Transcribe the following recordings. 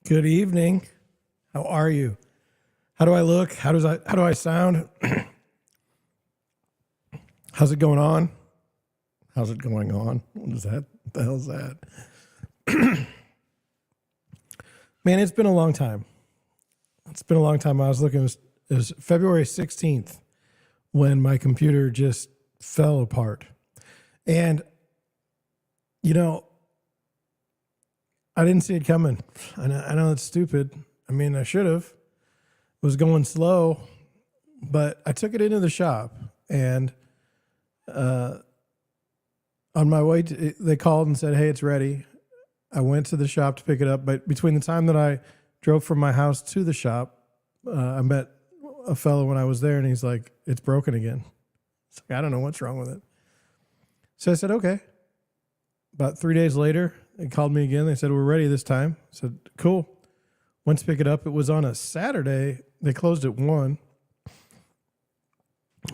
Good evening. How are you? How do I look? How do I sound? How's it going on? How's it going on? What is that? What the hell is that? Man, it's been a long time. It's been a long time. I was looking, it was February 16th when my computer just fell apart. And, you know, I didn't see it coming. I know it's stupid. I mean, I should have. It was going slow, but I took it into the shop, and on my way, they called and said, "Hey, it's ready." I went to the shop to pick it up, but between the time that I drove from my house to the shop, I met a fellow when I was there, and he's like, "It's broken again." It's like, I don't know what's wrong with it. So I said, "Okay." About 3 days later, they called me again. They said, "We're ready this time." I said, "Cool." Went to pick it up. It was on a Saturday. They closed at 1.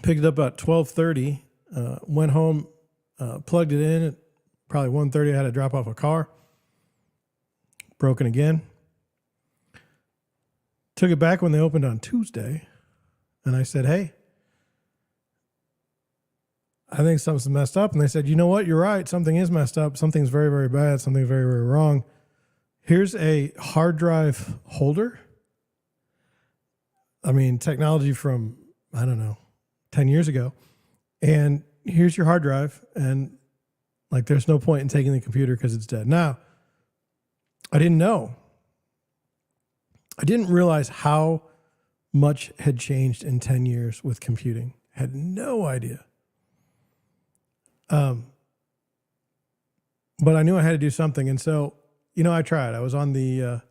Picked it up about 12:30. Went home, plugged it in. At probably 1:30, I had to drop off a car. Broken again. Took it back when they opened on Tuesday. And I said, "Hey, I think something's messed up." And they said, "You know what? You're right. Something is messed up. Something's very, very bad. Something very, very wrong. Here's a hard drive holder." I mean, technology from, I don't know, 10 years ago. "And here's your hard drive. And like, there's no point in taking the computer because it's dead." Now, I didn't know. I didn't realize how much had changed in 10 years with computing. Had no idea. But I knew I had to do something. And so, I tried. I was on the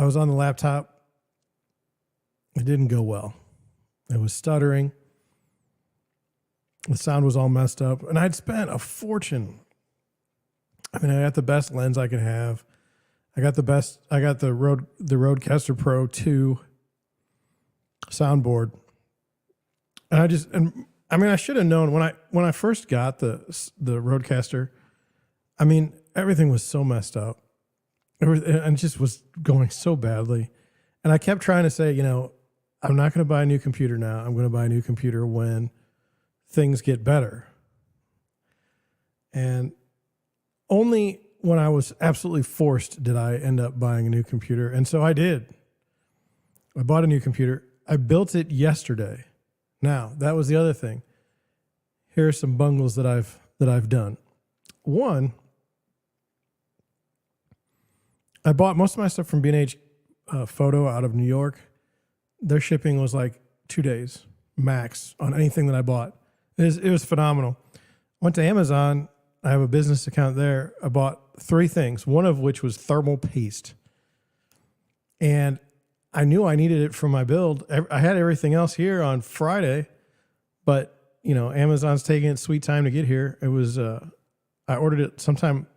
laptop. It didn't go well. It was stuttering. The sound was all messed up. And I'd spent a fortune. I mean, I got the best lens I could have. I got the Rodecaster Pro 2 soundboard. And I should have known when I first got the Rodecaster. I mean, everything was so messed up. And it just was going so badly. And I kept trying to say, I'm not going to buy a new computer now. I'm going to buy a new computer when things get better. And only when I was absolutely forced did I end up buying a new computer. And so I did. I bought a new computer. I built it yesterday. Now, that was the other thing. Here are some bungles that I've done. One, I bought most of my stuff from B&H Photo out of New York. Their shipping was like 2 days max on anything that I bought. It was phenomenal. Went to Amazon. I have a business account there. I bought 3 things, one of which was thermal paste. And I knew I needed it for my build. I had everything else here on Friday, but Amazon's taking its sweet time to get here. It was I ordered it sometime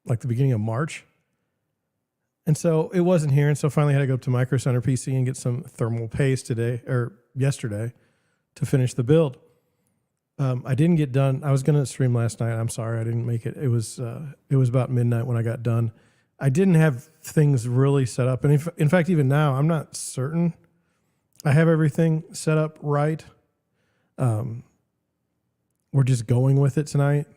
like the beginning of March. And so it wasn't here. And so finally I had to go up to Micro Center PC and get some thermal paste yesterday to finish the build. I didn't get done. I was going to stream last night. I'm sorry I didn't make it. It was about midnight when I got done. I didn't have things really set up. And in fact, even now, I'm not certain I have everything set up right. We're just going with it tonight.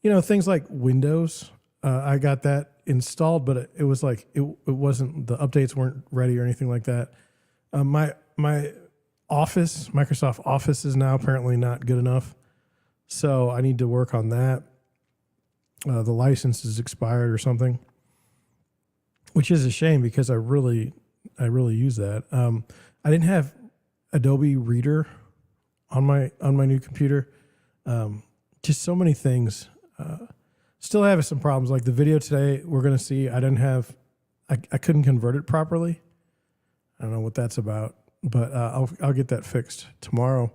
Things like Windows, I got that installed, but it was like, it wasn't, the updates weren't ready or anything like that. My Office, Microsoft Office is now apparently not good enough. So I need to work on that. The license is expired or something, which is a shame because I really use that. I didn't have Adobe Reader on my new computer. Just so many things. Still have some problems. Like the video today, we're going to see, I couldn't convert it properly. I don't know what that's about, but I'll get that fixed tomorrow.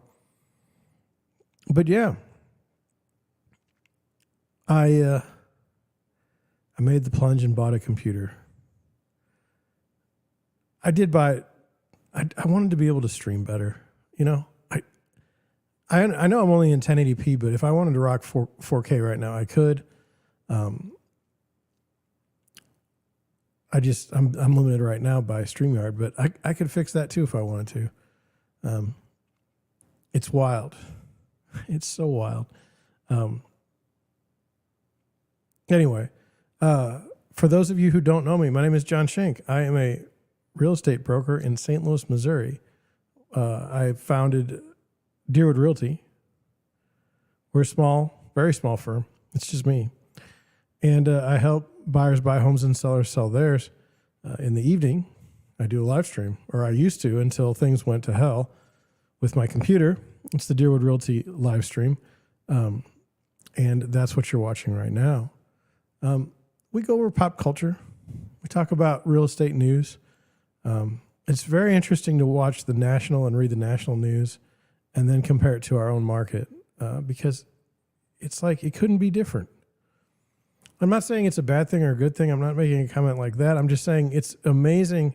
But yeah, I made the plunge and bought a computer. I did buy it. I wanted to be able to stream better. I know I'm only in 1080p, but if I wanted to rock 4K right now, I could. I I'm limited right now by StreamYard, but I could fix that too if I wanted to. It's wild. It's so wild. Anyway, for those of you who don't know me, my name is John Schenk. I am a real estate broker in St. Louis, Missouri. I founded Deerwood Realty. We're a small, very small firm. It's just me. And I help buyers buy homes and sellers sell theirs. In the evening, I do a live stream, or I used to until things went to hell with my computer. It's the Deerwood Realty live stream. And that's what you're watching right now. We go over pop culture. We talk about real estate news. It's very interesting to watch the national and read the national news and then compare it to our own market because it's like it couldn't be different. I'm not saying it's a bad thing or a good thing. I'm not making a comment like that. I'm just saying it's amazing.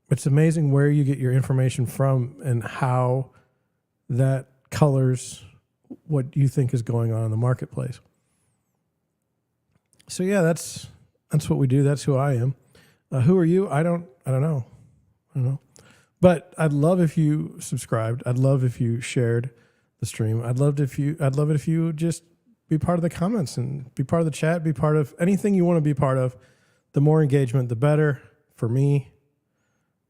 It's amazing where you get your information from and how that colors what you think is going on in the marketplace. So yeah, that's what we do. That's who I am. Who are you? I don't know. But I'd love if you subscribed. I'd love if you shared the stream. I'd love it if you just be part of the comments and be part of the chat, be part of anything you want to be part of. The more engagement, the better for me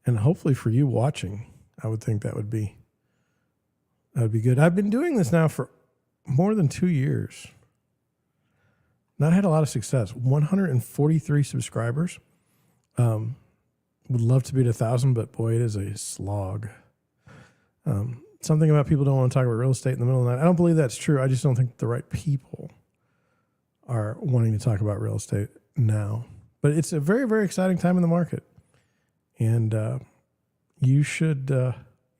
and hopefully for you watching. I would think that would be good. I've been doing this now for more than 2 years. Not had a lot of success. 143 subscribers. Would love to be at 1,000, but boy, it is a slog. Something about people don't want to talk about real estate in the middle of the night. I don't believe that's true. I just don't think the right people are wanting to talk about real estate now. But it's a very, very exciting time in the market, and you should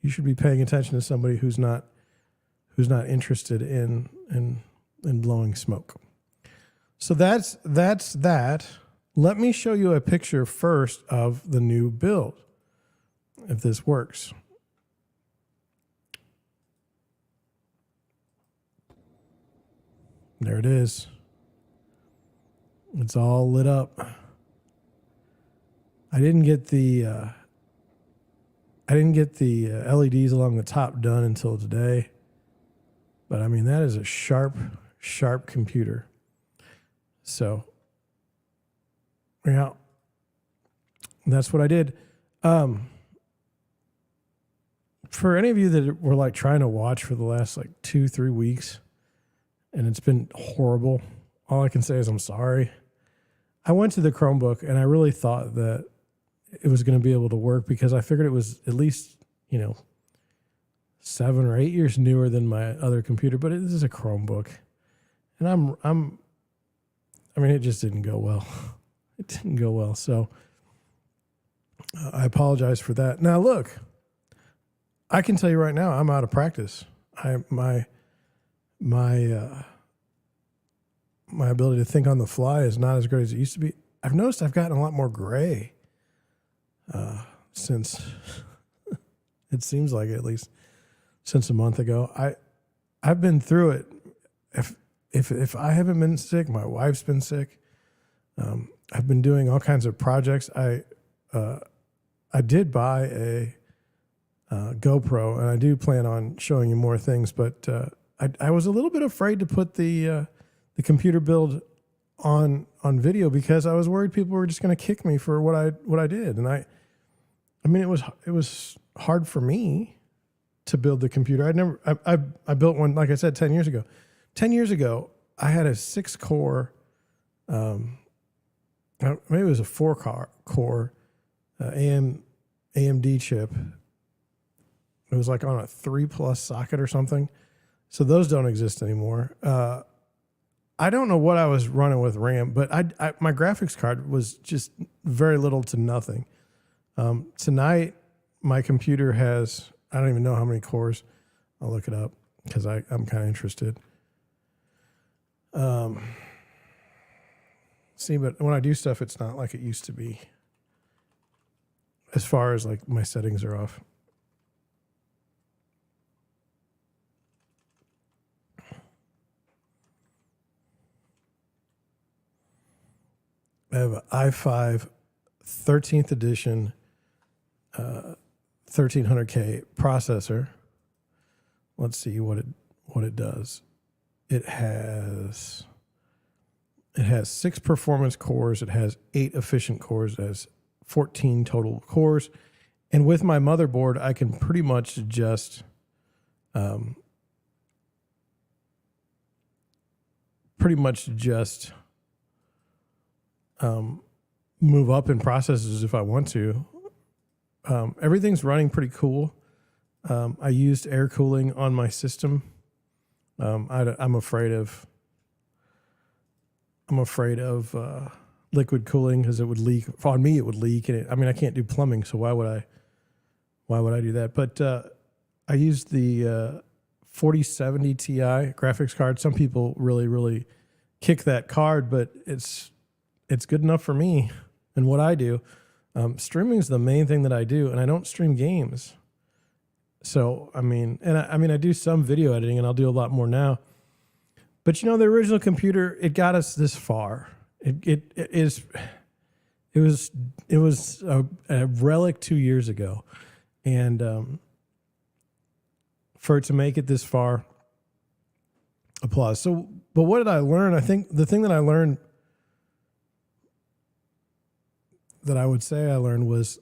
be paying attention to somebody who's not interested in blowing smoke. So that's that. Let me show you a picture first of the new build, if this works. There it is. It's all lit up. I didn't get the LEDs along the top done until today. But I mean, that is a sharp computer. So, yeah, that's what I did. For any of you that were like trying to watch for the last like 2-3 weeks, and it's been horrible, all I can say is I'm sorry. I went to the Chromebook and I really thought that it was going to be able to work because I figured it was at least, 7 or 8 years newer than my other computer, but it is a Chromebook. And it just didn't go well. It didn't go well. So I apologize for that. Now look, I can tell you right now, I'm out of practice. My ability to think on the fly is not as great as it used to be. I've noticed I've gotten a lot more gray since it seems like at least since a month ago. I've been through it. If I haven't been sick, my wife's been sick. I've been doing all kinds of projects. I did buy a GoPro, and I do plan on showing you more things. But I was a little bit afraid to put the computer build on video because I was worried people were just going to kick me for what I did. And I mean, it was hard for me to build the computer. I built one, like I said, 10 years ago. 10 years ago, I had a 6-core, maybe it was a 4-core AMD chip. It was like on a 3+ socket or something. So those don't exist anymore. I don't know what I was running with RAM, but my graphics card was just very little to nothing. Tonight, my computer has, I don't even know how many cores. I'll look it up because I'm kind of interested. See, but when I do stuff, it's not like it used to be. As far as like my settings are off. I have an i5 13th edition 1300K processor. Let's see what it does. It has 6 performance cores. It has 8 efficient cores. It has 14 total cores. And with my motherboard, I can pretty much just move up in processes if I want to. Everything's running pretty cool. I used air cooling on my system. I'm afraid of liquid cooling because it would leak. On me, it would leak, and I can't do plumbing, so why would I do that? But I used the 4070 Ti graphics card. Some people really kick that card, but it's good enough for me and what I do. Streaming is the main thing that I do, and I don't stream games. So I do some video editing, and I'll do a lot more now. But the original computer, it got us this far. It was a relic 2 years ago, and for it to make it this far, applause. So, but what did I learn? I think the thing that I learned, that I would say I learned, was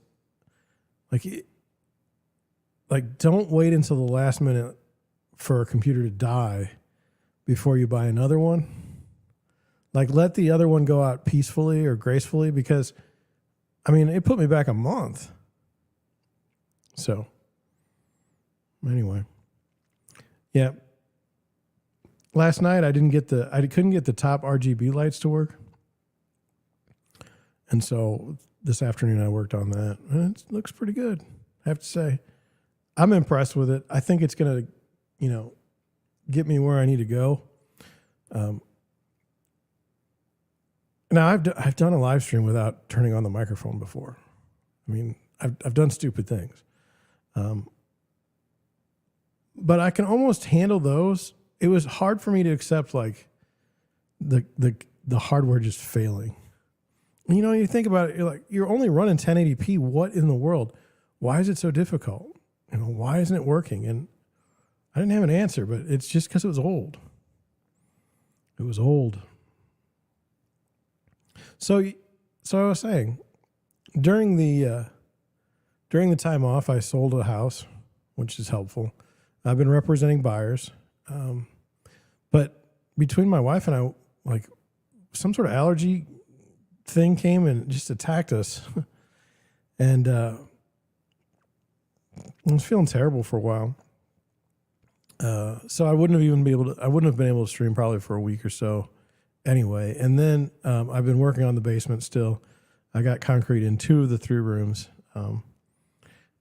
don't wait until the last minute for a computer to die before you buy another one. Let the other one go out peacefully or gracefully, because it put me back a month. So anyway, yeah. Last night I couldn't get the top RGB lights to work. And so this afternoon I worked on that, and it looks pretty good, I have to say. I'm impressed with it. I think it's going to, get me where I need to go. Now I've done a live stream without turning on the microphone before. I've done stupid things. But I can almost handle those. It was hard for me to accept the hardware just failing. You think about it, you're only running 1080p. What in the world? Why is it so difficult? Why isn't it working? And I didn't have an answer, but it's just because it was old. It was old. So I was saying, during the time off, I sold a house, which is helpful. I've been representing buyers, but between my wife and I, some sort of allergy thing came and just attacked us, and I was feeling terrible for a while. So I wouldn't have been able to stream probably for a week or so anyway. And then I've been working on the basement still. I got concrete in 2 of the 3 rooms. And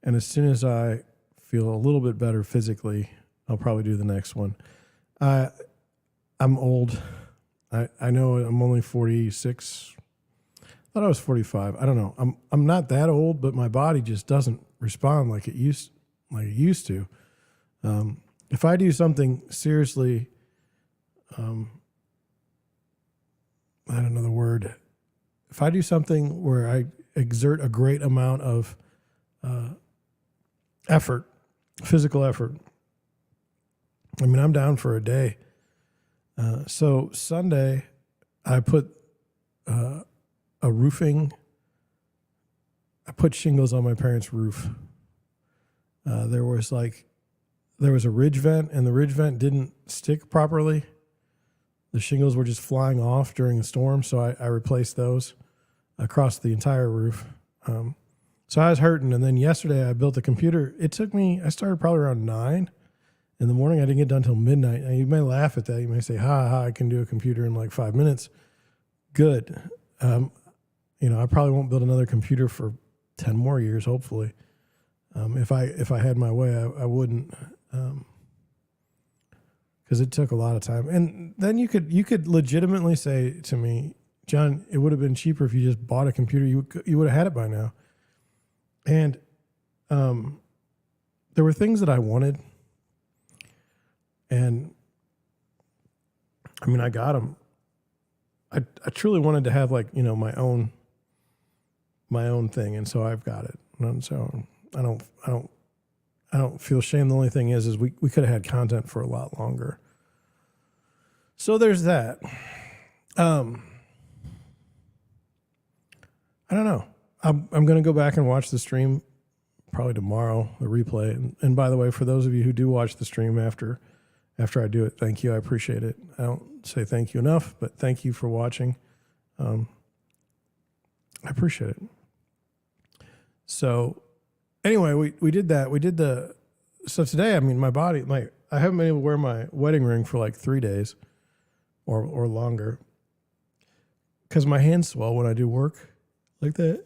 as soon as I feel a little bit better physically, I'll probably do the next one. I'm old. I know I'm only 46. I thought I was 45. I don't know. I'm not that old, but my body just doesn't respond like it used to. If I do something seriously, I don't know the word. If I do something where I exert a great amount of effort, physical effort, I'm down for a day. So Sunday, I put I put shingles on my parents' roof. There was a ridge vent, and the ridge vent didn't stick properly. The shingles were just flying off during the storm, so I replaced those across the entire roof. So I was hurting, and then yesterday I built a computer. I started probably around 9 in the morning. I didn't get done until midnight. Now, you may laugh at that. You may say, I can do a computer in 5 minutes. Good. I probably won't build another computer for 10 more years, hopefully. If I had my way, I wouldn't, because it took a lot of time. And then you could legitimately say to me, John, it would have been cheaper if you just bought a computer. You would have had it by now. And there were things that I wanted, and I got them. I truly wanted to have like, my own thing. And so I've got it. And so I don't feel shame. The only thing is we could have had content for a lot longer. So there's that. I don't know. I'm going to go back and watch the stream probably tomorrow, the replay. And by the way, for those of you who do watch the stream after I do it, thank you. I appreciate it. I don't say thank you enough, but thank you for watching. I appreciate it. So anyway, we did that. So today, I mean, I haven't been able to wear my wedding ring for like 3 days or longer because my hands swell when I do work like that.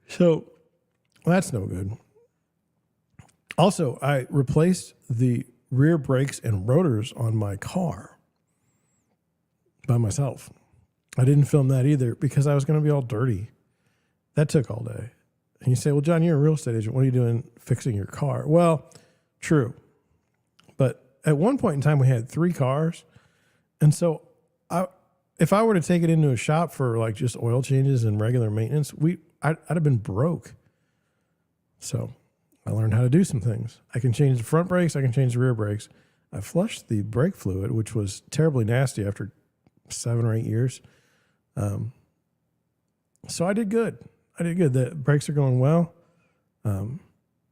So that's no good. Also, I replaced the rear brakes and rotors on my car by myself. I didn't film that either because I was going to be all dirty. That took all day. And you say, well, John, you're a real estate agent. What are you doing fixing your car? Well, true. But at one point in time, we had 3 cars. And so if I were to take it into a shop for like just oil changes and regular maintenance, I'd have been broke. So I learned how to do some things. I can change the front brakes. I can change the rear brakes. I flushed the brake fluid, which was terribly nasty after 7 or 8 years. So I did good. The brakes are going well.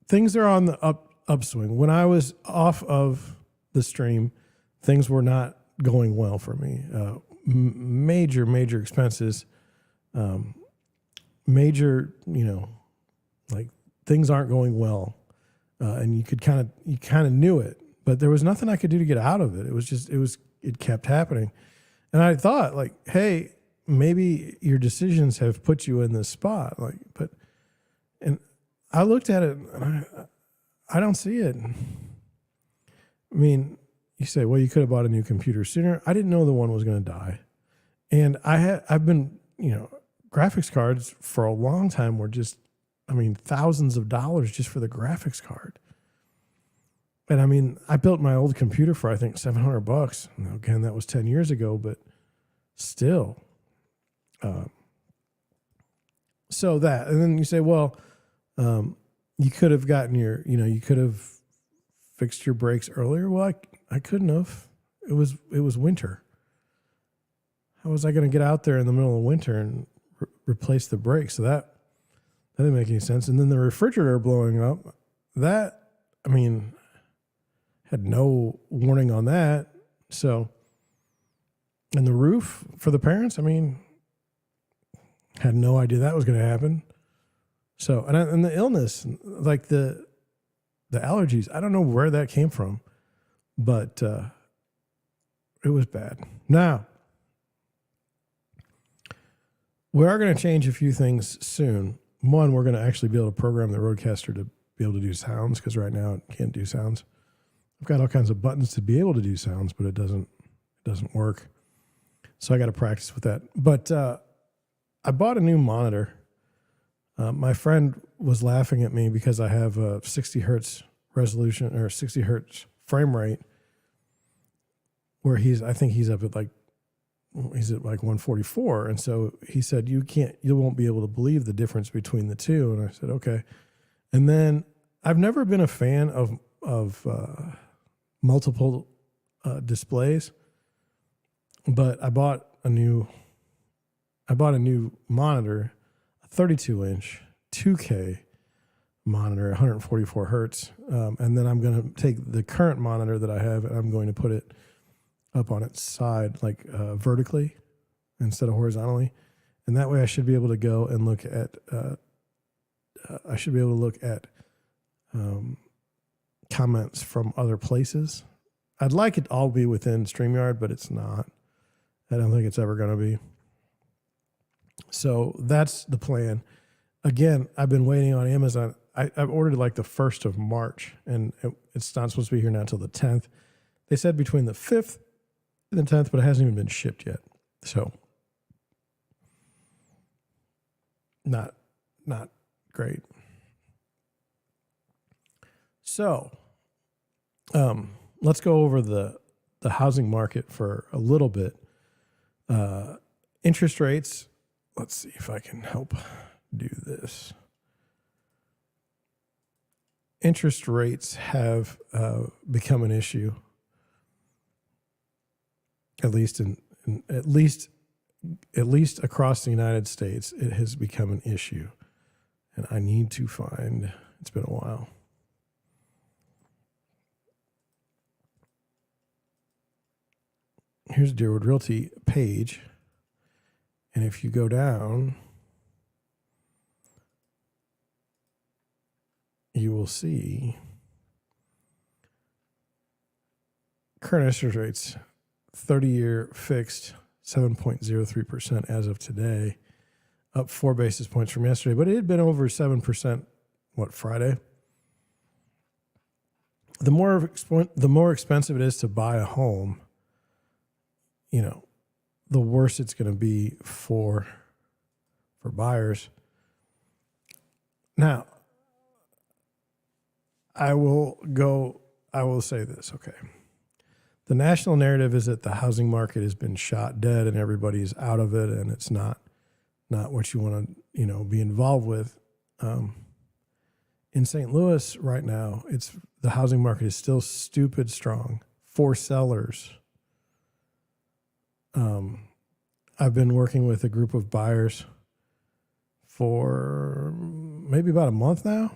Things are on the upswing. When I was off of the stream, things were not going well for me. Major expenses. Major, like things aren't going well. And you kind of knew it, but there was nothing I could do to get out of it. It kept happening. And I thought like, hey, maybe your decisions have put you in this spot. And I looked at it and I don't see it. I mean, you say, well, you could have bought a new computer sooner. I didn't know the one was going to die. And I've been, graphics cards for a long time were just, thousands of dollars just for the graphics card. And I mean, I built my old computer for, I think, $700. Now, again, that was 10 years ago, but still. So that, and then you say, well, you could have gotten you could have fixed your brakes earlier. Well, I couldn't have. It was winter. How was I going to get out there in the middle of winter and replace the brakes? So that didn't make any sense. And then the refrigerator blowing up, had no warning on that. So, and the roof for the parents, had no idea that was going to happen. So, and the illness, like the allergies, I don't know where that came from, but it was bad. Now, we are going to change a few things soon. One, we're going to actually be able to program the Rodecaster to be able to do sounds, because right now it can't do sounds. I've got all kinds of buttons to be able to do sounds, but it doesn't work. So I got to practice with that. But I bought a new monitor. My friend was laughing at me because I have a 60 hertz resolution or 60 hertz frame rate, where I think he's up at he's at 144. And so he said, you won't be able to believe the difference between the two. And I said, okay. And then I've never been a fan of multiple displays, but I bought a new monitor, a 32-inch 2K monitor, 144 hertz. And then I'm going to take the current monitor that I have and I'm going to put it up on its side, vertically instead of horizontally. And that way I should be able to go and look at, comments from other places. I'd like it all be within StreamYard, but it's not. I don't think it's ever going to be. So that's the plan. Again, I've been waiting on Amazon. I've ordered the 1st of March, and it's not supposed to be here now until the 10th. They said between the 5th and the 10th, but it hasn't even been shipped yet. So not great. So let's go over the the housing market for a little bit. Interest rates, let's see if I can help do this. Interest rates have become an issue, at least at least across the United States. It has become an issue, and I need to find. It's been a while. Here's Deerwood Realty page, and if you go down, you will see current interest rates, 30-year fixed, 7.03% as of today, up 4 basis points from yesterday, but it had been over 7%, Friday? The more expensive it is to buy a home, the worse it's going to be for buyers. Now, I will say this, okay. The national narrative is that the housing market has been shot dead and everybody's out of it, and it's not what you want to, be involved with. In St. Louis right now, the housing market is still stupid strong for sellers. I've been working with a group of buyers for maybe about a month now.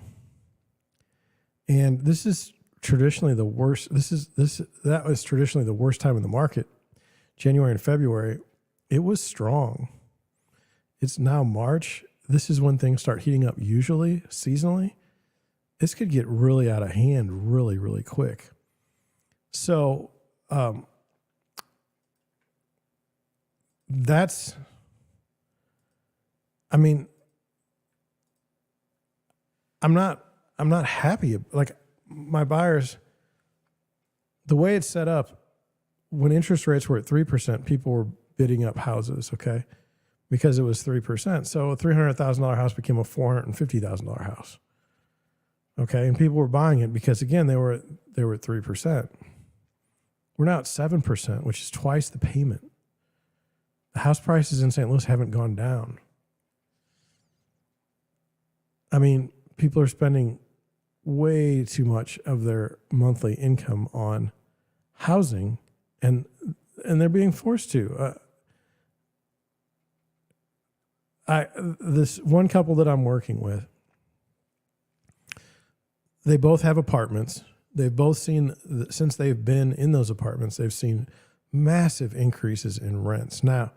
And this is traditionally the worst. That was traditionally the worst time in the market. January and February, it was strong. It's now March. This is when things start heating up usually, seasonally. This could get really out of hand really, really quick. So I'm not happy. Like, my buyers, the way it's set up, when interest rates were at 3%, people were bidding up houses, okay? Because it was 3%. So a $300,000 house became a $450,000 house. Okay, and people were buying it because, again, they were at 3%. We're now at 7%, which is twice the payment. The house prices in St. Louis haven't gone down. People are spending way too much of their monthly income on housing, and they're being forced to. This one couple that I'm working with, they both have apartments. They've both seen, since they've been in those apartments, they've seen massive increases in rents. Now,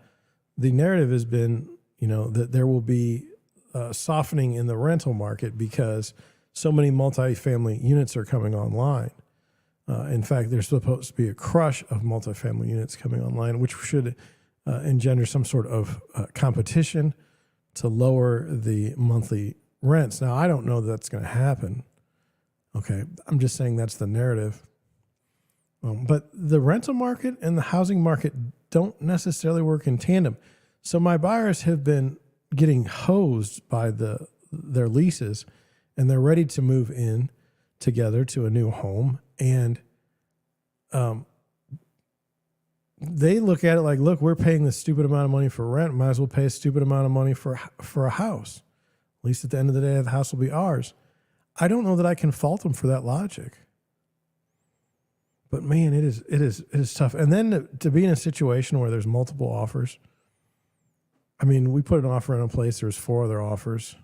the narrative has been, that there will be softening in the rental market because so many multifamily units are coming online. In fact, there's supposed to be a crush of multifamily units coming online, which should engender some sort of competition to lower the monthly rents. Now, I don't know that's going to happen. Okay, I'm just saying that's the narrative. But the rental market and the housing market don't necessarily work in tandem. So my buyers have been getting hosed by their leases, and they're ready to move in together to a new home. And they look at it like, look, we're paying this stupid amount of money for rent. Might as well pay a stupid amount of money for a house. At least at the end of the day, the house will be ours. I don't know that I can fault them for that logic. But man, it is tough. And then to be in a situation where there's multiple offers. We put an offer in a place, there's 4 other offers.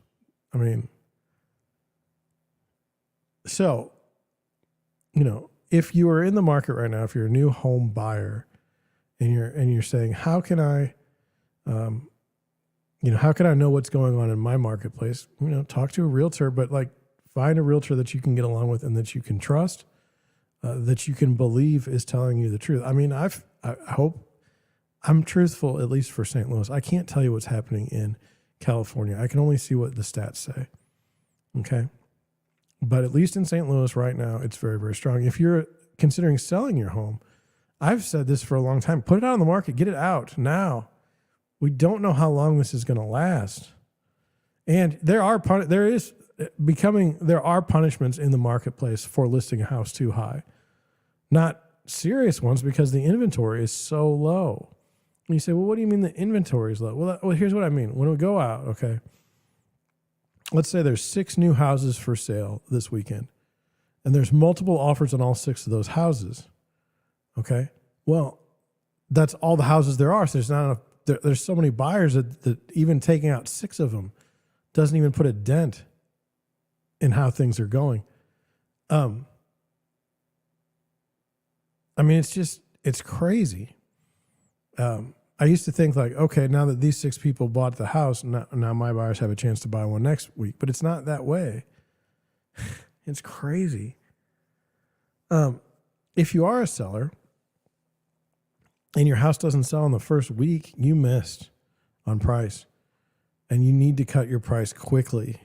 So, if you are in the market right now, if you're a new home buyer and you're saying, how can I know what's going on in my marketplace? Talk to a realtor, but find a realtor that you can get along with and that you can trust, that you can believe is telling you the truth. I hope I'm truthful, at least for St. Louis. I can't tell you what's happening in California. I can only see what the stats say. Okay. But at least in St. Louis right now, it's very, very strong. If you're considering selling your home, I've said this for a long time, put it out on the market, get it out now. We don't know how long this is going to last. And there are punishments in the marketplace for listing a house too high. Not serious ones because the inventory is so low. And you say, well, what do you mean the inventory is low? Well, here's what I mean. When we go out, okay, let's say there's 6 new houses for sale this weekend, and there's multiple offers on all 6 of those houses. Okay, well, that's all the houses there are. So there's not enough. There's so many buyers that even taking out 6 of them doesn't even put a dent in how things are going. I mean, it's crazy. I used to think like, okay, now that these 6 people bought the house, now my buyers have a chance to buy one next week. But it's not that way. It's crazy. If you are a seller and your house doesn't sell in the first week, you missed on price. And you need to cut your price quickly.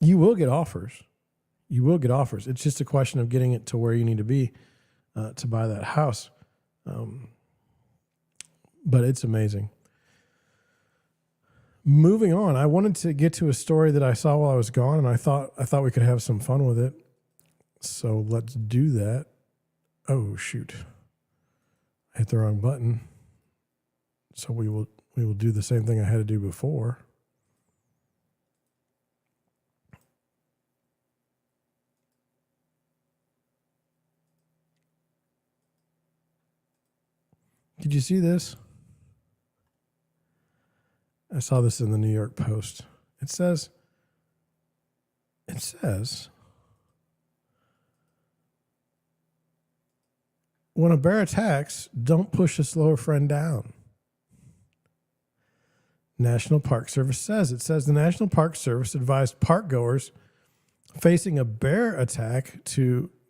You will get offers. You will get offers. It's just a question of getting it to where you need to be to buy that house. But it's amazing. Moving on, I wanted to get to a story that I saw while I was gone, and I thought we could have some fun with it. So let's do that. Oh shoot! I hit the wrong button. So we will do the same thing I had to do before. Did you see this? I saw this in the New York Post. It says, when a bear attacks, don't push a slower friend down. National Park Service says. It says the National Park Service advised park goers facing a bear attack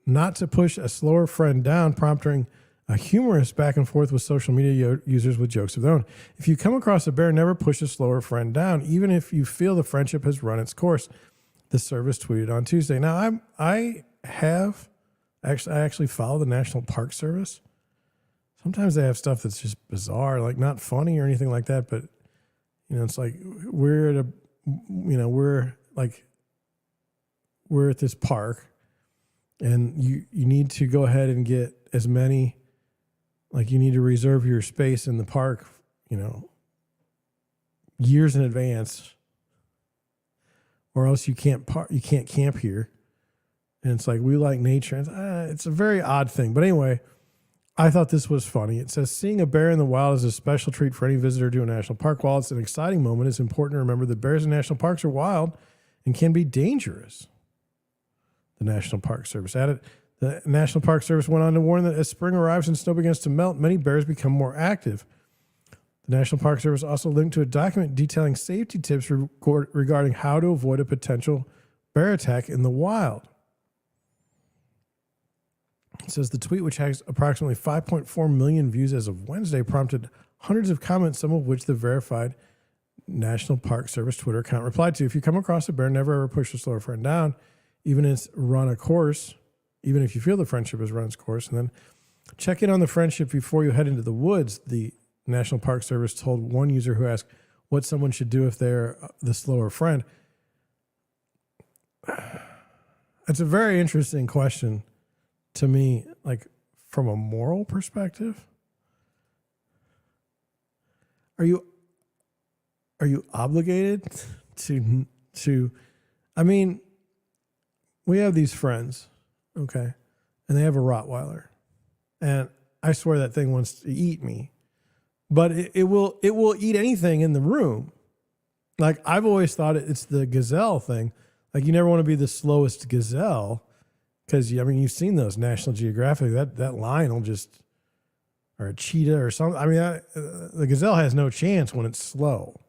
not to push a slower friend down, prompting a humorous back and forth with social media users with jokes of their own. If you come across a bear, never push a slower friend down, even if you feel the friendship has run its course. The service tweeted on Tuesday. Now, I actually follow the National Park Service. Sometimes they have stuff that's just bizarre, like not funny or anything like that, but it's like we're at this park, and you need to go ahead and get as many. Like you need to reserve your space in the park, years in advance, or else you can't camp here. And it's like, we like nature. It's a very odd thing. But anyway, I thought this was funny. It says, seeing a bear in the wild is a special treat for any visitor to a national park. While it's an exciting moment, it's important to remember that bears in national parks are wild and can be dangerous. The National Park Service added. The National Park Service went on to warn that as spring arrives and snow begins to melt, many bears become more active. The National Park Service also linked to a document detailing safety tips regarding how to avoid a potential bear attack in the wild. It says the tweet, which has approximately 5.4 million views as of Wednesday, prompted hundreds of comments, some of which the verified National Park Service Twitter account replied to. If you come across a bear, never ever push a slower friend down, even if it's run a course. Even if you feel the friendship has run its course, and then check in on the friendship before you head into the woods, the National Park Service told one user who asked what someone should do if they're the slower friend. It's a very interesting question to me, like from a moral perspective. Are you obligated to I mean, we have these friends. Okay. And they have a Rottweiler. And I swear that thing wants to eat me. But it will eat anything in the room. Like I've always thought it's the gazelle thing. Like you never want to be the slowest gazelle. Because you've seen those National Geographic. That lion will just, or a cheetah or something. I mean, the gazelle has no chance when it's slow.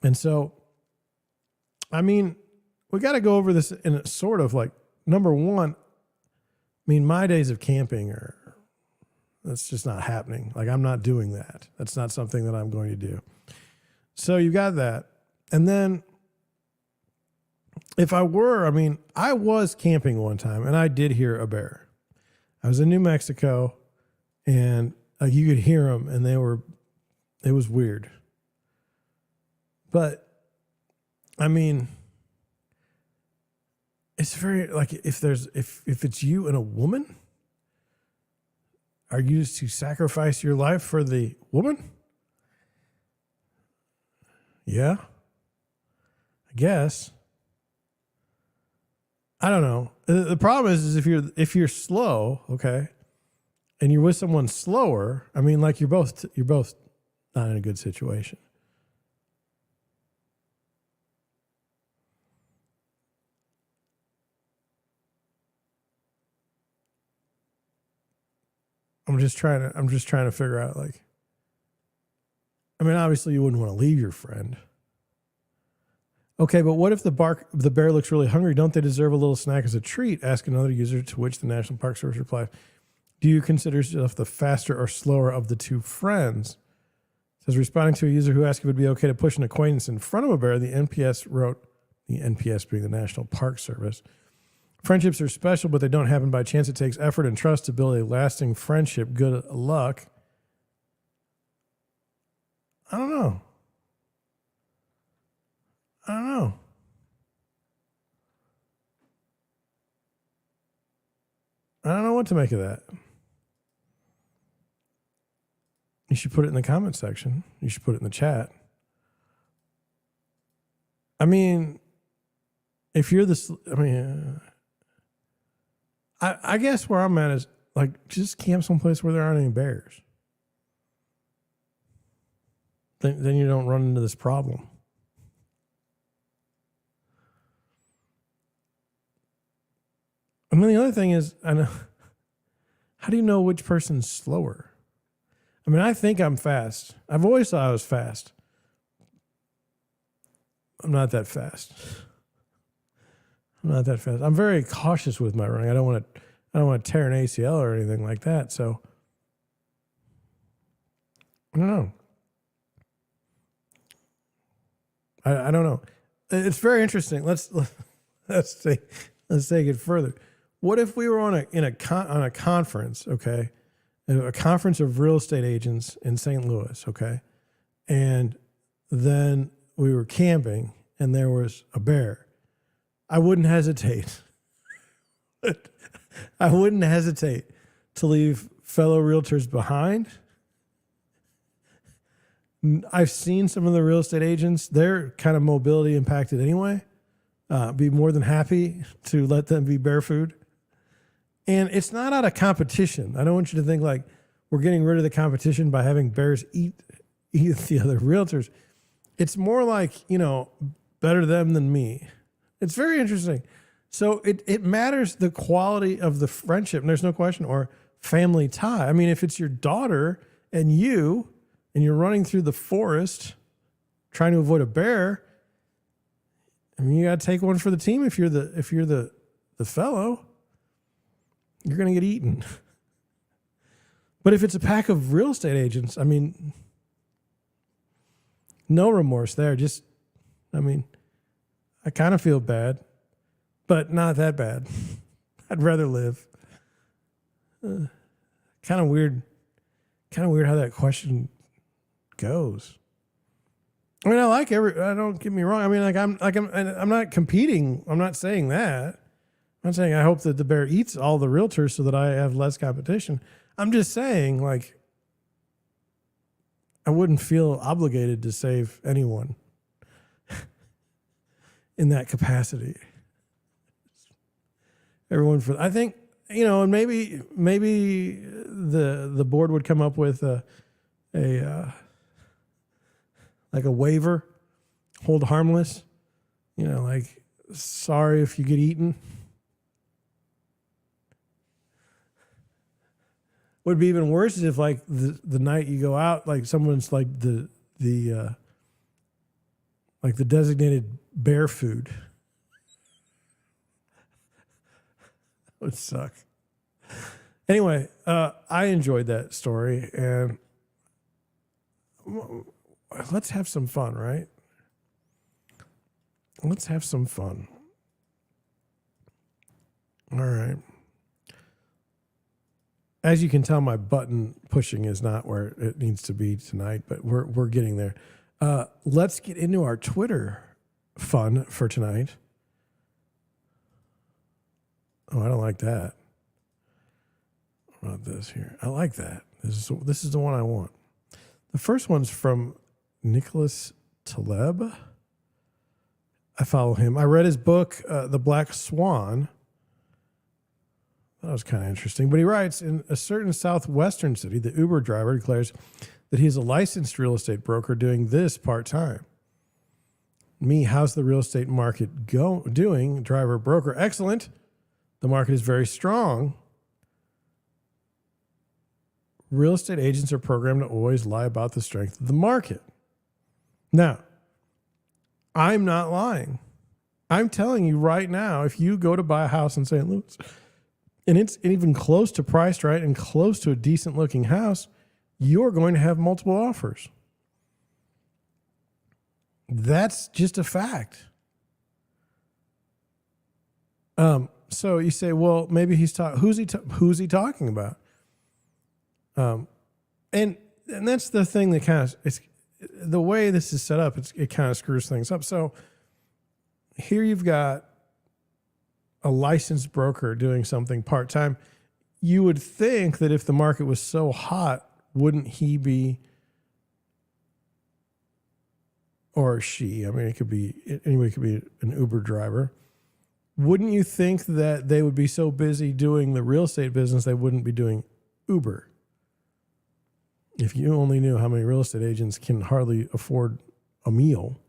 And so, we got to go over this in a sort of like, number one, my days of camping that's just not happening. Like I'm not doing that. That's not something that I'm going to do. So you got that. And then if I was camping one time and I did hear a bear. I was in New Mexico and you could hear them and it was weird. But it's very like if it's you and a woman, are you to sacrifice your life for the woman? Yeah, I guess. I don't know. The problem is if you're slow, okay, and you're with someone slower. I mean, like you're both not in a good situation. I'm just trying to figure out like. I mean, obviously you wouldn't want to leave your friend. Okay, but what if the bear looks really hungry? Don't they deserve a little snack as a treat? Ask another user, to which the National Park Service replies, do you consider yourself the faster or slower of the two friends? It says, responding to a user who asked if it would be okay to push an acquaintance in front of a bear, the NPS wrote, the NPS being the National Park Service, friendships are special, but they don't happen by chance. It takes effort and trust to build a lasting friendship. Good luck. I don't know. I don't know what to make of that. You should put it in the comment section. You should put it in the chat. I mean, if you're this, I guess where I'm at is like just camp someplace where there aren't any bears. Then you don't run into this problem. And then the other thing is, I know, how do you know which person's slower? I mean, I think I'm fast. I've always thought I was fast. I'm not that fast. I'm very cautious with my running. I don't want to tear an ACL or anything like that. So I don't know. I don't know. It's very interesting. Let's take it further. What if we were on a conference, okay? A conference of real estate agents in St. Louis, okay? And then we were camping and there was a bear. I wouldn't hesitate. I wouldn't hesitate to leave fellow realtors behind. I've seen some of the real estate agents, they're kind of mobility impacted anyway. Be more than happy to let them be bear food. And it's not out of competition. I don't want you to think like we're getting rid of the competition by having bears eat the other realtors. It's more like, better them than me. It's very interesting. So it matters the quality of the friendship, and there's no question, or family tie. I mean, if it's your daughter and you're running through the forest trying to avoid a bear, I mean, you got to take one for the team. If you're the fellow, you're going to get eaten. But if it's a pack of real estate agents, I mean, no remorse there. I kind of feel bad, but not that bad. I'd rather live. Kind of weird how that question goes. I mean, I don't get me wrong. I mean, I'm not competing. I'm not saying that. I'm not saying I hope that the bear eats all the realtors so that I have less competition. I'm just saying, like, I wouldn't feel obligated to save anyone in that capacity. I think, and maybe the board would come up with a waiver, hold harmless, like, sorry if you get eaten. Would be even worse is if like the night you go out, like someone's like the designated bear food. That would suck. Anyway, I enjoyed that story, and let's have some fun, right? Let's have some fun. All right. As you can tell, my button pushing is not where it needs to be tonight, but we're getting there. Let's get into our Twitter fun for tonight. Oh, I don't like that. What about this here? I like that. This is the one I want. The first one's from Nicholas Taleb. I follow him. I read his book, The Black Swan. That was kind of interesting. But he writes, in a certain southwestern city, the Uber driver declares that he is a licensed real estate broker doing this part-time. Me, how's the real estate market doing? Driver, broker, excellent. The market is very strong. Real estate agents are programmed to always lie about the strength of the market. Now, I'm not lying. I'm telling you right now, if you go to buy a house in St. Louis, and it's even close to priced right and close to a decent looking house, you're going to have multiple offers. That's just a fact. So you say, well, maybe who's he talking about? And that's the thing that kind of, it's the way this is set up, it kind of screws things up. So here you've got a licensed broker doing something part-time. You would think that if the market was so hot, wouldn't he be, or she, I mean, anybody could be an Uber driver. Wouldn't you think that they would be so busy doing the real estate business, they wouldn't be doing Uber? If you only knew how many real estate agents can hardly afford a meal.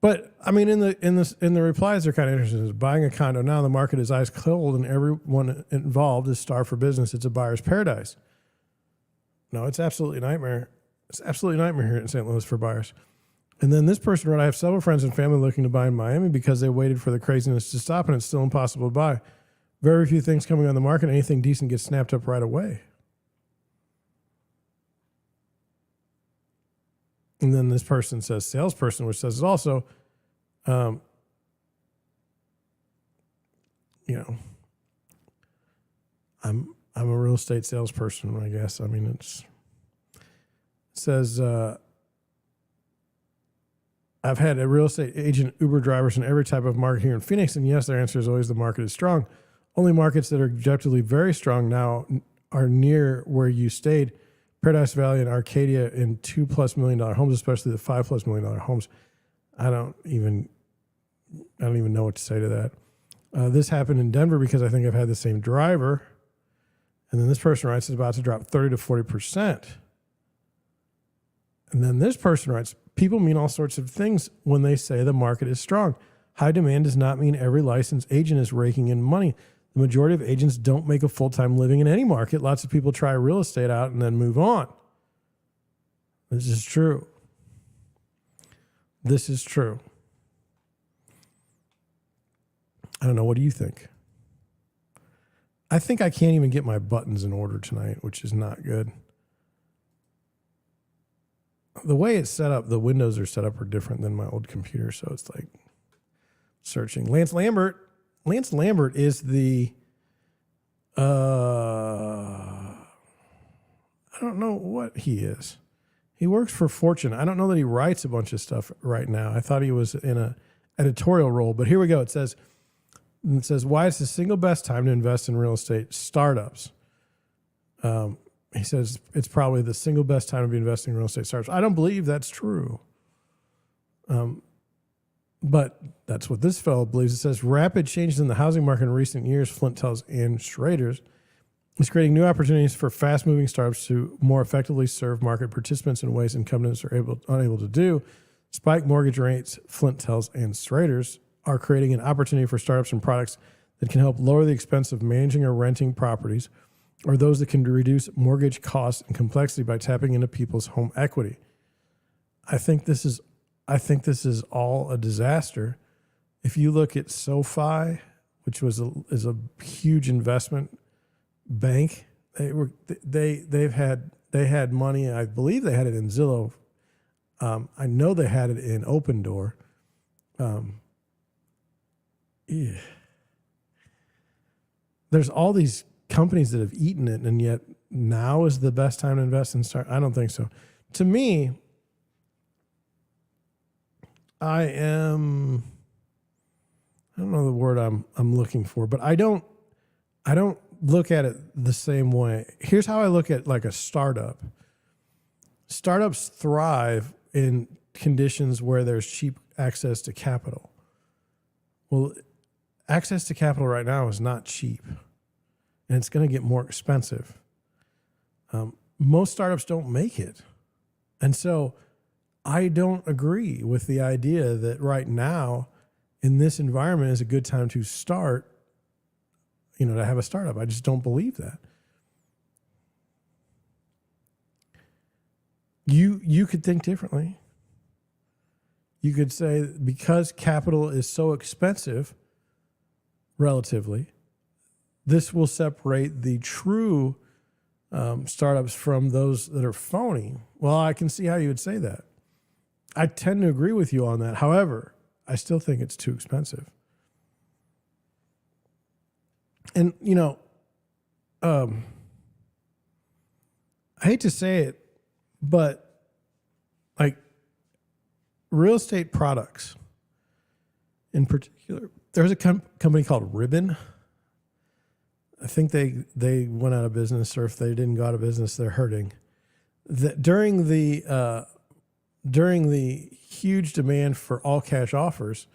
But I mean, in the replies, they're kind of interesting. Buying a condo now, the market is ice cold, and everyone involved is starved for business. It's a buyer's paradise. No, it's absolutely a nightmare. It's absolutely a nightmare here in St. Louis for buyers. And then this person wrote, I have several friends and family looking to buy in Miami because they waited for the craziness to stop, and it's still impossible to buy. Very few things coming on the market. Anything decent gets snapped up right away. And then this person says salesperson, which says it also, I'm a real estate salesperson, I guess. I mean, it says, I've had a real estate agent, Uber drivers in every type of market here in Phoenix. And yes, their answer is always the market is strong. Only markets that are objectively very strong now are near where you stayed. Paradise Valley and Arcadia in $2+ million homes, especially the $5+ million homes. I don't even know what to say to that. This happened in Denver because I think I've had the same driver. And then this person writes it's about to drop 30 to 40%. And then this person writes, people mean all sorts of things when they say the market is strong. High demand does not mean every licensed agent is raking in money. The majority of agents don't make a full-time living in any market. Lots of people try real estate out and then move on. This is true. This is true. I don't know. What do you think? I think I can't even get my buttons in order tonight, which is not good. The way it's set up, the windows are set up are different than my old computer, so it's like searching. Lance Lambert is the, I don't know what he is. He works for Fortune. I don't know that he writes a bunch of stuff right now. I thought he was in an editorial role, but here we go. It says, why it's the single best time to invest in real estate startups. He says it's probably the single best time to be investing in real estate startups. I don't believe that's true. But that's what this fellow believes. It says rapid changes in the housing market in recent years, Flint tells Ann Schraders, is creating new opportunities for fast-moving startups to more effectively serve market participants in ways incumbents are unable to do. Spike mortgage rates, Flint tells Ann Schraders, are creating an opportunity for startups and products that can help lower the expense of managing or renting properties, or those that can reduce mortgage costs and complexity by tapping into people's home equity. I think this is all a disaster. If you look at SoFi, which is a huge investment bank, they had money. I believe they had it in Zillow. I know they had it in Open Door. There's all these companies that have eaten it, and yet now is the best time to invest in start. I don't think so. To me, I don't know the word I'm looking for, but I don't look at it the same way. Here's how I look at like a startup. Startups thrive in conditions where there's cheap access to capital. Well, access to capital right now is not cheap, and it's going to get more expensive. Most startups don't make it. And so I don't agree with the idea that right now in this environment is a good time to start, to have a startup. I just don't believe that. You could think differently. You could say because capital is so expensive, relatively, this will separate the true startups from those that are phony. Well, I can see how you would say that. I tend to agree with you on that. However, I still think it's too expensive. And, I hate to say it, but like real estate products in particular, there's a company called Ribbon. I think they went out of business, or if they didn't go out of business, they're hurting. During the huge demand for all cash offers,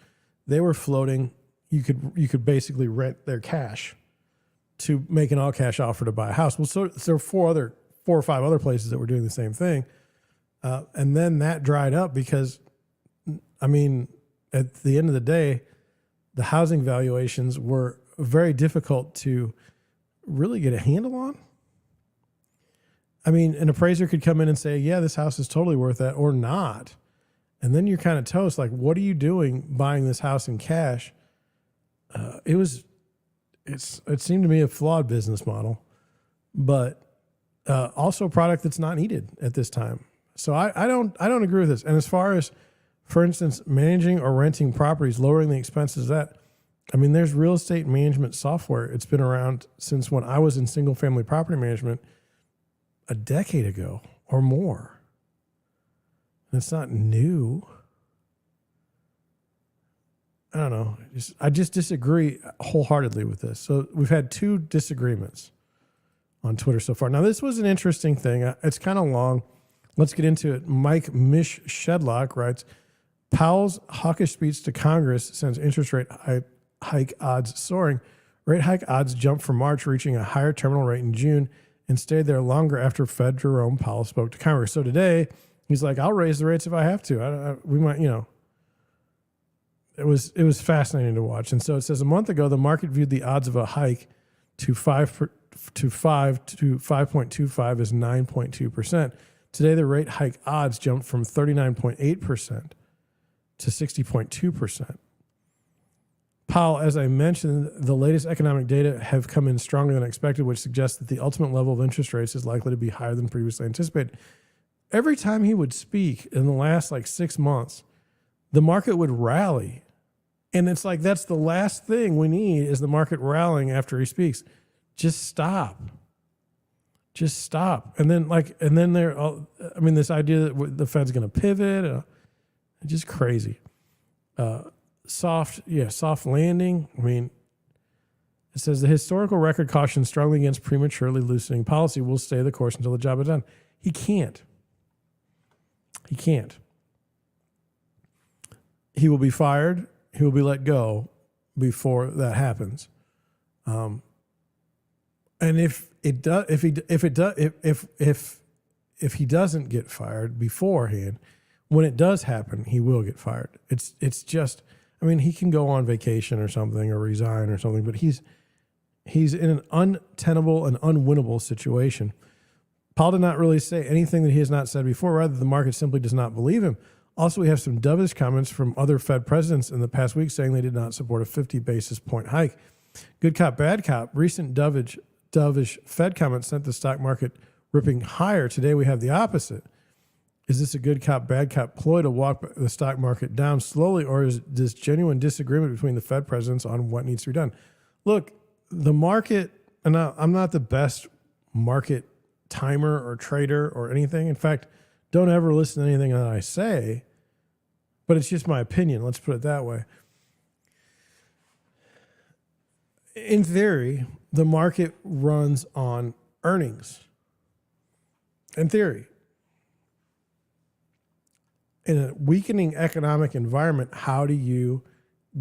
they were floating. You could basically rent their cash to make an all cash offer to buy a house. Well, so there were four or five other places that were doing the same thing, and then that dried up because, at the end of the day, the housing valuations were very difficult to really get a handle on. An appraiser could come in and say, yeah, this house is totally worth that, or not. And then you're kind of toast. Like, what are you doing buying this house in cash? It seemed to me a flawed business model, but also a product that's not needed at this time. So I don't agree with this. And as far as, for instance, managing or renting properties, lowering the expenses of that, there's real estate management software. It's been around since when I was in single family property management a decade ago or more. And it's not new. I don't know. I just disagree wholeheartedly with this. So we've had two disagreements on Twitter so far. Now, this was an interesting thing. It's kind of long. Let's get into it. Mike Mish Shedlock writes, Powell's hawkish speech to Congress sends interest rate hike odds soaring. Rate hike odds jumped from March, reaching a higher terminal rate in June, and stayed there longer after Fed Jerome Powell spoke to Congress. So today, he's like, I'll raise the rates if I have to. We might, It was fascinating to watch. And so it says, a month ago, the market viewed the odds of a hike to 5.25 as 9.2%. Today, the rate hike odds jumped from 39.8% to 60.2%. Powell, as I mentioned, the latest economic data have come in stronger than expected, which suggests that the ultimate level of interest rates is likely to be higher than previously anticipated. Every time he would speak in the last 6 months, the market would rally. And it's like, that's the last thing we need is the market rallying after he speaks. Just stop. Just stop. And then this idea that the Fed's going to pivot, just crazy. Soft landing. It says the historical record cautions strongly against prematurely loosening policy. Will stay the course until the job is done. He can't. He will be fired. He will be let go before that happens. And if he doesn't get fired beforehand, when it does happen, he will get fired. It's just, he can go on vacation or something or resign or something, but he's in an untenable and unwinnable situation. Powell did not really say anything that he has not said before. Rather, the market simply does not believe him. Also, we have some dovish comments from other Fed presidents in the past week saying they did not support a 50 basis point hike. Good cop, bad cop. Recent dovish Fed comments sent the stock market ripping higher. Today, we have the opposite. Is this a good cop, bad cop ploy to walk the stock market down slowly, or is this genuine disagreement between the Fed presidents on what needs to be done? Look, the market, and I'm not the best market timer or trader or anything. In fact, don't ever listen to anything that I say, but it's just my opinion. Let's put it that way. In theory, the market runs on earnings. In theory. In a weakening economic environment, how do you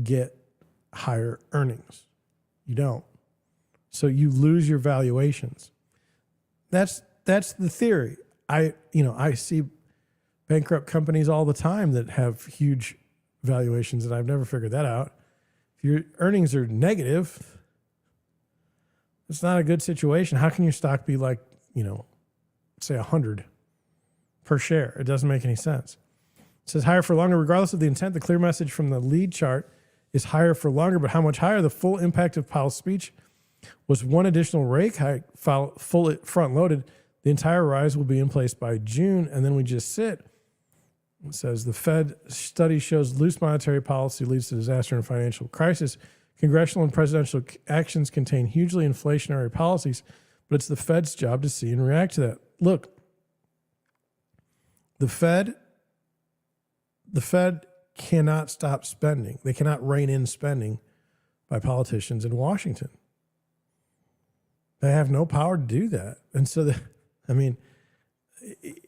get higher earnings? You don't. So you lose your valuations. That's the theory. I see bankrupt companies all the time that have huge valuations, and I've never figured that out. If your earnings are negative, it's not a good situation. How can your stock be like, say 100 per share? It doesn't make any sense. It says higher for longer, regardless of the intent. The clear message from the lead chart is higher for longer, but how much higher? The full impact of Powell's speech was one additional rate hike, full front loaded. The entire rise will be in place by June, and then we just sit. It says the Fed study shows loose monetary policy leads to disaster and financial crisis. Congressional and presidential actions contain hugely inflationary policies, but it's the Fed's job to see and react to that. Look, the Fed cannot stop spending. They cannot rein in spending by politicians in Washington. They have no power to do that. And so,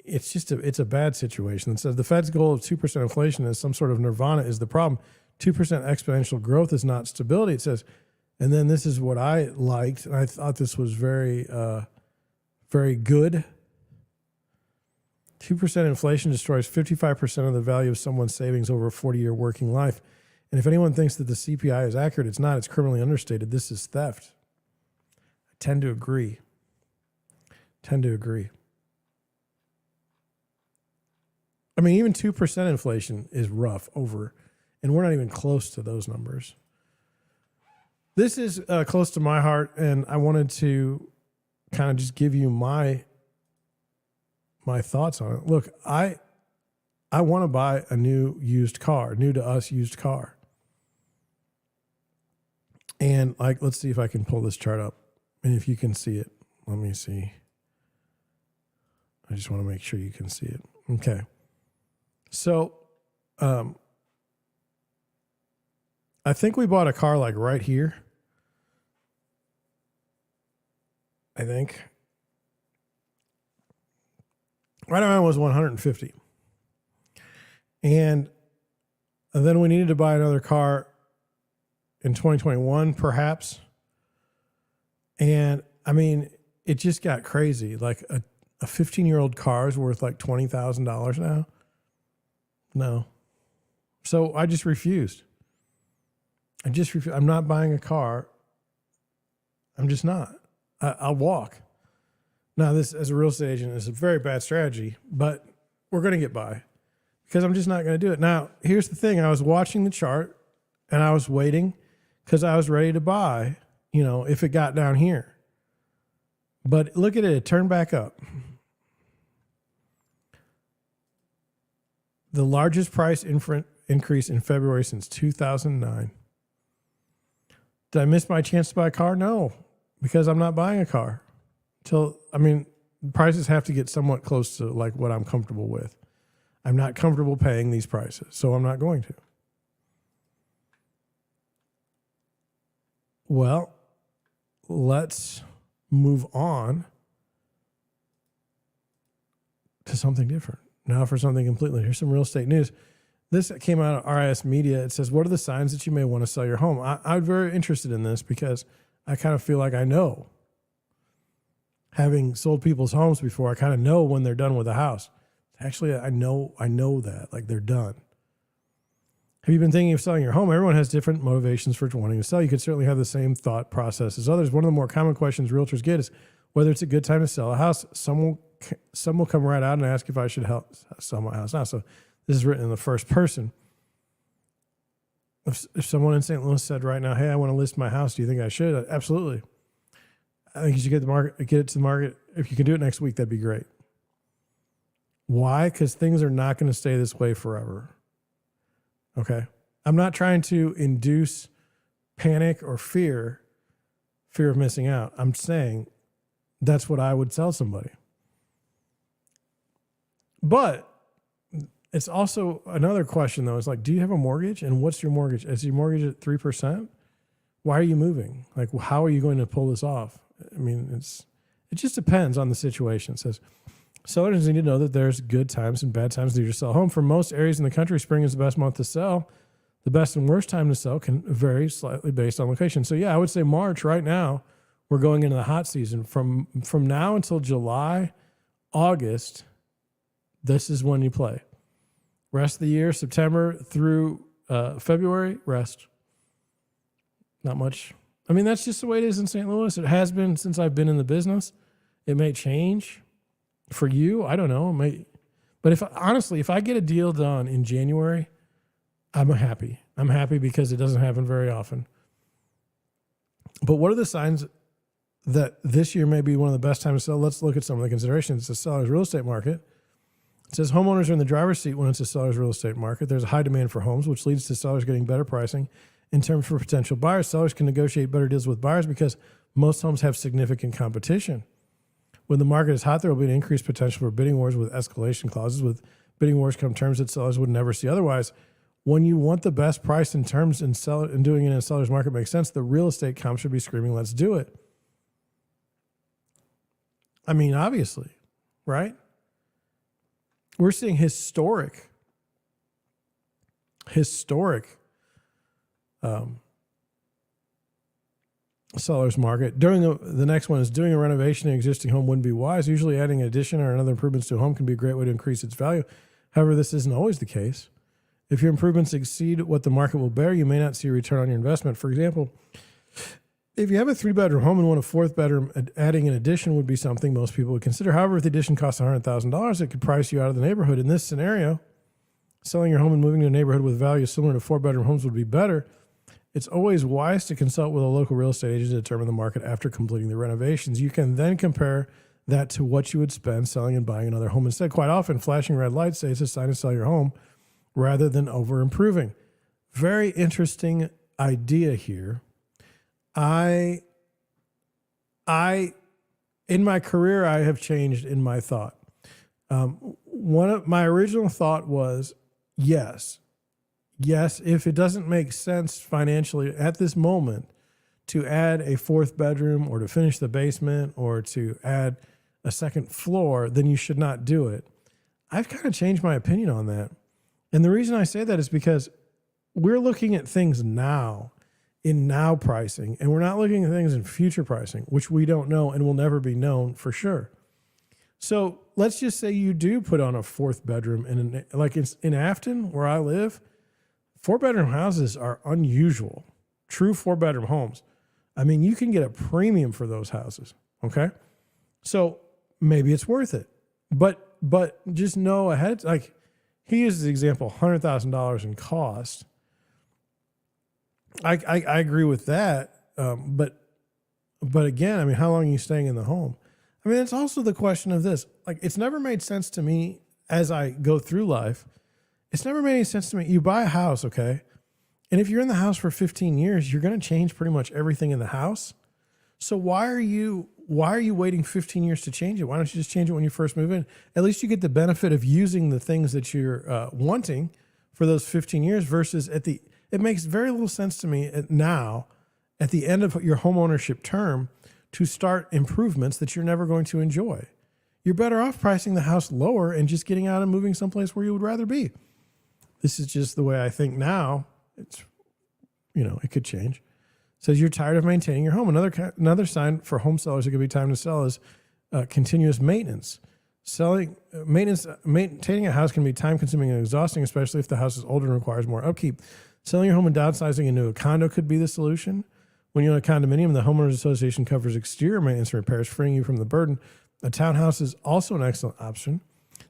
it's a bad situation. It says the Fed's goal of 2% inflation is some sort of nirvana is the problem. 2% exponential growth is not stability. It says, and then this is what I liked, and I thought this was very, very good. 2% inflation destroys 55% of the value of someone's savings over a 40-year working life. And if anyone thinks that the CPI is accurate, it's not. It's criminally understated. This is theft. I tend to agree. I mean, even 2% inflation is rough over, and we're not even close to those numbers. This is close to my heart, and I wanted to kind of just give you my thoughts on it. Look, I want to buy a new to us used car. And let's see if I can pull this chart up. And if you can see it, let me see. I just want to make sure you can see it. Okay. So, I think we bought a car right here. I think. Right around was 150. And then we needed to buy another car in 2021, perhaps. And it just got crazy. Like a 15-year-old car is worth $20,000 now. No. So I just refused. I'm not buying a car. I'm just not. I'll walk. Now, this, as a real estate agent, is a very bad strategy, but we're going to get by because I'm just not going to do it. Now, here's the thing. I was watching the chart and I was waiting because I was ready to buy, if it got down here. But look at it. It turned back up. The largest price increase in February since 2009. Did I miss my chance to buy a car? No, because I'm not buying a car. Prices have to get somewhat close to what I'm comfortable with. I'm not comfortable paying these prices, so I'm not going to. Well, let's move on to something different. Now for something completely. Here's some real estate news. This came out of RIS Media. It says, what are the signs that you may want to sell your home? I'm very interested in this because I kind of feel like I know. Having sold people's homes before, I kind of know when they're done with a house. Actually, I know that, they're done. Have you been thinking of selling your home? Everyone has different motivations for wanting to sell. You could certainly have the same thought process as others. One of the more common questions realtors get is whether it's a good time to sell a house. Some will come right out and ask if I should help sell my house now. So this is written in the first person. If someone in St. Louis said right now, hey, I want to list my house, do you think I should? Absolutely. I think you should get it to the market. If you can do it next week, that'd be great. Why? Because things are not going to stay this way forever. Okay? I'm not trying to induce panic or fear of missing out. I'm saying that's what I would tell somebody. But It's also another question though. Is like, do you have a mortgage, and what's your mortgage? Is your mortgage at 3%? Why are you moving? Like, how are you going to pull this off? I mean, it just depends on the situation. It says sellers need to know that there's good times and bad times to sell a home. For most areas in the country, spring is the best month to sell. The best and worst time to sell can vary slightly based on location. So yeah, I would say March right now, we're going into the hot season. From now until July, August, this is when you play. Rest of the year, September through February, rest. Not much. I mean, that's just the way it is in St. Louis. It has been since I've been in the business. It may change for you. I don't know. It may, but if I get a deal done in January, I'm happy. I'm happy because it doesn't happen very often. But what are the signs that this year may be one of the best times to sell? Let's look at some of the considerations. It's the seller's real estate market. It says homeowners are in the driver's seat when it's a seller's real estate market. There's a high demand for homes, which leads to sellers getting better pricing in terms for potential buyers. Sellers can negotiate better deals with buyers because most homes have significant competition. When the market is hot, there will be an increased potential for bidding wars with escalation clauses. With bidding wars come terms that sellers would never see otherwise. When you want the best price in terms and doing it in a seller's market makes sense, the real estate comp should be screaming, let's do it. I mean, obviously, right? We're seeing historic seller's market. During the next one is doing a renovation in an existing home wouldn't be wise. Usually adding an addition or another improvements to a home can be a great way to increase its value. However, this isn't always the case. If your improvements exceed what the market will bear, you may not see a return on your investment. For example, if you have a 3-bedroom home and want a 4th bedroom, adding an addition would be something most people would consider. However, if the addition costs $100,000, it could price you out of the neighborhood. In this scenario, selling your home and moving to a neighborhood with value similar to 4-bedroom homes would be better. It's always wise to consult with a local real estate agent to determine the market after completing the renovations. You can then compare that to what you would spend selling and buying another home instead. Quite often, flashing red lights say it's a sign to sell your home rather than over improving. Very interesting idea here. In my career, I have changed in my thought. One of my original thought was, yes, if it doesn't make sense financially at this moment to add a 4th bedroom or to finish the basement or to add a 2nd floor, then you should not do it. I've kind of changed my opinion on that. And the reason I say that is because we're looking at things now in now pricing, and we're not looking at things in future pricing, which we don't know and will never be known for sure. So let's just say you do put on a 4th bedroom like in Afton, where I live, 4-bedroom houses are unusual. True 4-bedroom homes. I mean, you can get a premium for those houses. Okay. So maybe it's worth it, but just know ahead. Like he uses the example, $100,000 in cost. I agree with that. But again, I mean, how long are you staying in the home? I mean, it's also the question of this, like, it's never made sense to me as I go through life. It's never made any sense to me. You buy a house, okay? And if you're in the house for 15 years, you're going to change pretty much everything in the house. So why are you waiting 15 years to change it? Why don't you just change it when you first move in? At least you get the benefit of using the things that you're wanting for those 15 years versus it makes very little sense to me now at the end of your home ownership term to start improvements that you're never going to enjoy. You're better off pricing the house lower and just getting out and moving someplace where you would rather be. This is just the way I think now. It's, it could change. It says you're tired of maintaining your home. Another sign for home sellers it could be time to sell is continuous maintenance. Maintaining a house can be time consuming and exhausting, especially if the house is older and requires more upkeep. Selling your home and downsizing into a condo could be the solution. When you own a condominium, the homeowners association covers exterior maintenance and repairs, freeing you from the burden. A townhouse is also an excellent option.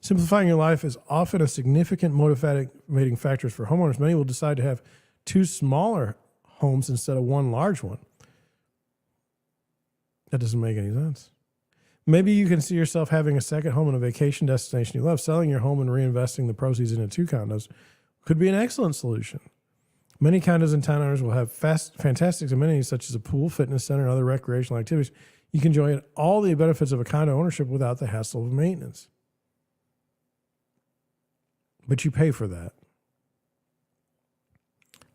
Simplifying your life is often a significant motivating factor for homeowners. Many will decide to have 2 smaller homes instead of 1 large one. That doesn't make any sense. Maybe you can see yourself having a 2nd home and a vacation destination you love. Selling your home and reinvesting the proceeds into 2 condos could be an excellent solution. Many condos and townhouses will have fantastic amenities such as a pool, fitness center, and other recreational activities. You can enjoy all the benefits of a condo ownership without the hassle of maintenance. but you pay for that.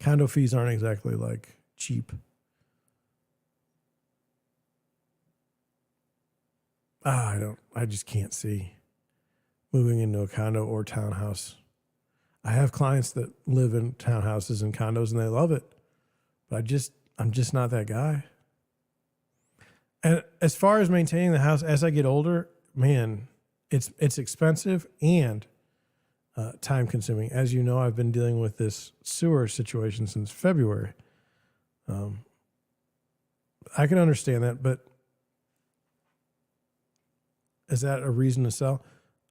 Condo fees aren't exactly like cheap. I just can't see moving into a condo or townhouse. I have clients that live in townhouses and condos and they love it, but I'm just not that guy. And as far as maintaining the house as I get older, man, it's expensive and time consuming. As you know, I've been dealing with this sewer situation since February. I can understand that, but is that a reason to sell?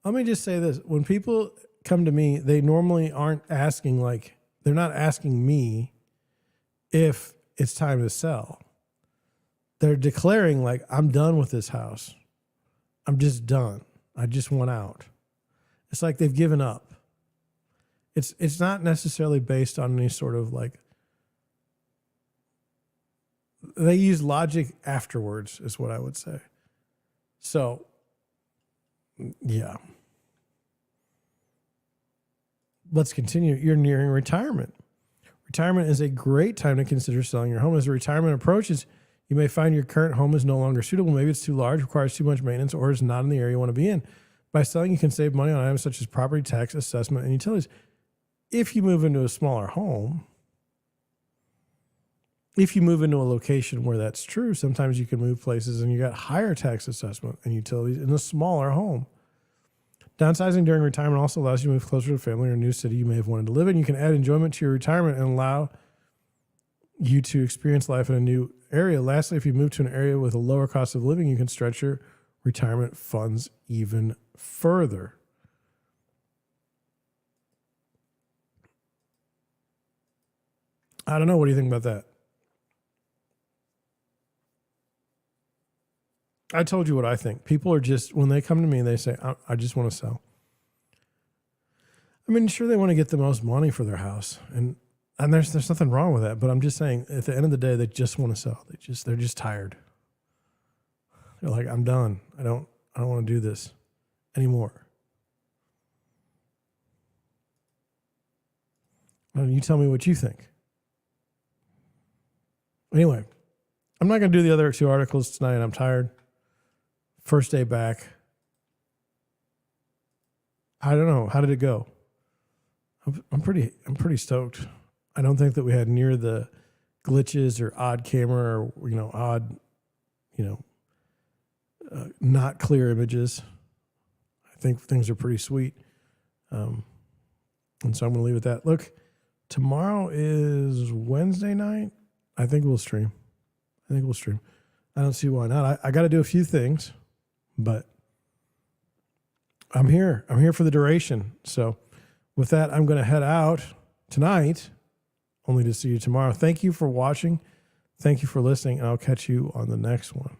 Let me just say this. When people come to me, they normally aren't asking, like, they're not asking me if it's time to sell. They're declaring, like, I'm done with this house. I'm just done. I just want out. It's like they've given up. It's not necessarily based on any sort of, like, they use logic afterwards is what I would say. So, yeah. Let's continue. You're nearing retirement. Retirement is a great time to consider selling your home. As retirement approaches, you may find your current home is no longer suitable. Maybe it's too large, requires too much maintenance, or is not in the area you want to be in. By selling, you can save money on items such as property tax, assessment, and utilities. If you move into a smaller home, if you move into a location where that's true, sometimes you can move places and you got higher tax assessment and utilities in a smaller home. Downsizing during retirement also allows you to move closer to family or a new city you may have wanted to live in. You can add enjoyment to your retirement and allow you to experience life in a new area. Lastly, if you move to an area with a lower cost of living, you can stretch your retirement funds even further. I don't know. What do you think about that? I told you what I think. People are just, when they come to me, they say, I just want to sell. I mean, sure, they want to get the most money for their house. And there's nothing wrong with that. But I'm just saying, at the end of the day, they just want to sell. They're just tired. They're like, I'm done. I don't want to do this anymore. And you tell me what you think. Anyway, I'm not going to do the other two articles tonight. I'm tired. First day back. I don't know. How did it go? I'm pretty stoked. I don't think that we had near the glitches or odd camera or, odd, not clear images. I think things are pretty sweet. And so I'm going to leave it at that. Look, tomorrow is Wednesday night. I think we'll stream. I don't see why not. I got to do a few things, but I'm here. I'm here for the duration. So with that, I'm going to head out tonight, only to see you tomorrow. Thank you for watching. Thank you for listening, and I'll catch you on the next one.